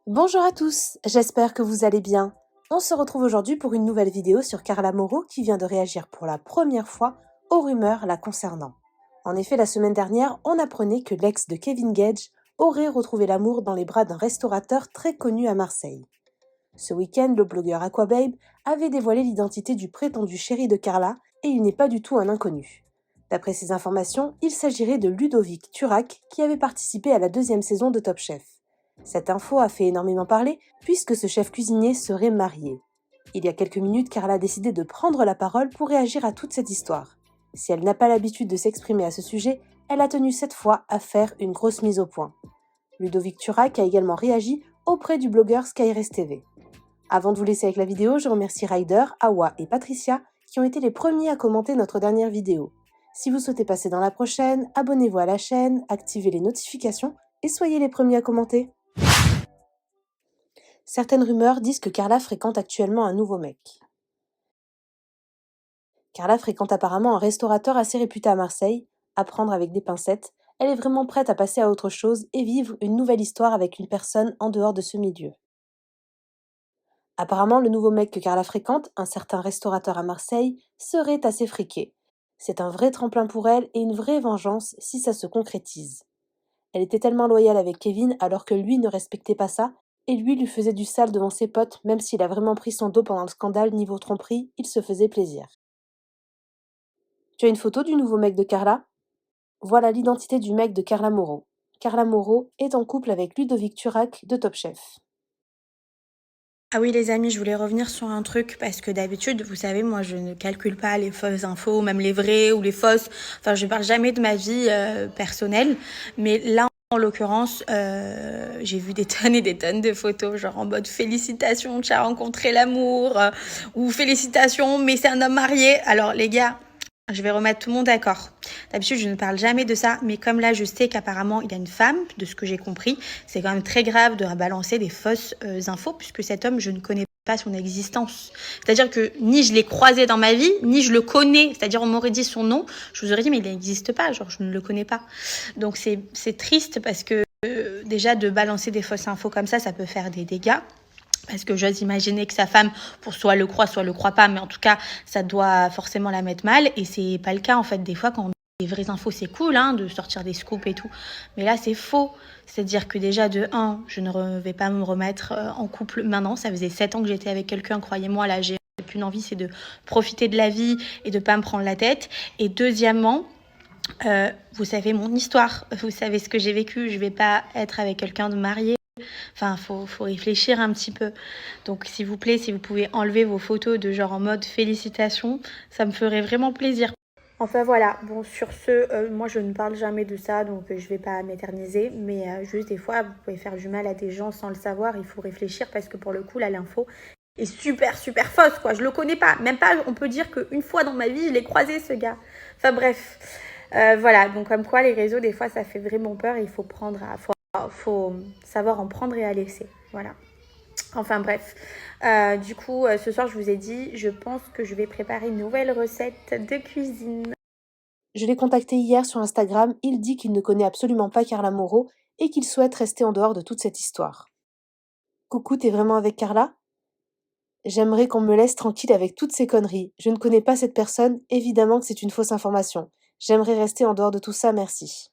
Bonjour à tous, j'espère que vous allez bien. On se retrouve aujourd'hui pour une nouvelle vidéo sur Carla Moreau qui vient de réagir pour la première fois aux rumeurs la concernant. En effet, la semaine dernière, on apprenait que l'ex de Kevin Gage aurait retrouvé l'amour dans les bras d'un restaurateur très connu à Marseille. Ce week-end, le blogueur Aquababe avait dévoilé l'identité du prétendu chéri de Carla et il n'est pas du tout un inconnu. D'après ces informations, il s'agirait de Ludovic Turac qui avait participé à la 2e saison de Top Chef. Cette info a fait énormément parler puisque ce chef cuisinier serait marié. Il y a quelques minutes, Carla a décidé de prendre la parole pour réagir à toute cette histoire. Si elle n'a pas l'habitude de s'exprimer à ce sujet, elle a tenu cette fois à faire une grosse mise au point. Ludovic Turac a également réagi auprès du blogueur Skyres TV. Avant de vous laisser avec la vidéo, je remercie Ryder, Awa et Patricia qui ont été les premiers à commenter notre dernière vidéo. Si vous souhaitez passer dans la prochaine, abonnez-vous à la chaîne, activez les notifications et soyez les premiers à commenter. Certaines rumeurs disent que Carla fréquente actuellement un nouveau mec. Carla fréquente apparemment un restaurateur assez réputé à Marseille. À prendre avec des pincettes, elle est vraiment prête à passer à autre chose et vivre une nouvelle histoire avec une personne en dehors de ce milieu. Apparemment, le nouveau mec que Carla fréquente, un certain restaurateur à Marseille, serait assez friqué. C'est un vrai tremplin pour elle et une vraie vengeance si ça se concrétise. Elle était tellement loyale avec Kevin alors que lui ne respectait pas ça, et lui faisait du sale devant ses potes, même s'il a vraiment pris son dos pendant le scandale niveau tromperie, il se faisait plaisir. Tu as une photo du nouveau mec de Carla? Voilà l'identité du mec de Carla Moreau. Carla Moreau est en couple avec Ludovic Turac de Top Chef. Ah oui les amis, je voulais revenir sur un truc parce que d'habitude, vous savez, moi je ne calcule pas les fausses infos, même les vraies ou les fausses. Enfin, je parle jamais de ma vie personnelle. Mais là, en l'occurrence, j'ai vu des tonnes et des tonnes de photos, genre en mode félicitations, tu as rencontré l'amour, ou félicitations, mais c'est un homme marié. Alors les gars, je vais remettre tout le monde d'accord. D'habitude, je ne parle jamais de ça, mais comme là, je sais qu'apparemment, il y a une femme, de ce que j'ai compris, c'est quand même très grave de balancer des fausses infos, puisque cet homme, je ne connais pas son existence. C'est-à-dire que ni je l'ai croisé dans ma vie, ni je le connais. C'est-à-dire, on m'aurait dit son nom, je vous aurais dit, mais il n'existe pas, genre, je ne le connais pas. Donc, c'est triste parce que déjà, de balancer des fausses infos comme ça peut faire des dégâts. Parce que j'ose imaginer que sa femme, pour soit le croit pas, mais en tout cas, ça doit forcément la mettre mal. Et c'est pas le cas, en fait. Des fois, quand on a des vraies infos, c'est cool, hein, de sortir des scoops et tout. Mais là, c'est faux. C'est-à-dire que déjà, de 1, je ne vais pas me remettre en couple maintenant. Ça faisait 7 ans que j'étais avec quelqu'un, croyez-moi, là, j'ai plus une envie, c'est de profiter de la vie et de pas me prendre la tête. Et deuxièmement, vous savez mon histoire, vous savez ce que j'ai vécu. Je vais pas être avec quelqu'un de marié. Enfin, faut réfléchir un petit peu. Donc, s'il vous plaît, si vous pouvez enlever vos photos de genre en mode félicitations, ça me ferait vraiment plaisir. Enfin voilà, bon sur ce, moi je ne parle jamais de ça, donc je vais pas m'éterniser, mais juste des fois vous pouvez faire du mal à des gens sans le savoir, il faut réfléchir parce que pour le coup là l'info est super super fausse quoi, je le connais pas, même pas on peut dire qu'une fois dans ma vie je l'ai croisé ce gars. Enfin bref, voilà, donc comme quoi les réseaux des fois ça fait vraiment peur et il faut faut savoir en prendre et à laisser, voilà. Enfin bref, du coup, ce soir, je vous ai dit, je pense que je vais préparer une nouvelle recette de cuisine. Je l'ai contacté hier sur Instagram, il dit qu'il ne connaît absolument pas Carla Moreau et qu'il souhaite rester en dehors de toute cette histoire. Coucou, t'es vraiment avec Carla? J'aimerais qu'on me laisse tranquille avec toutes ces conneries. Je ne connais pas cette personne, évidemment que c'est une fausse information. J'aimerais rester en dehors de tout ça, merci.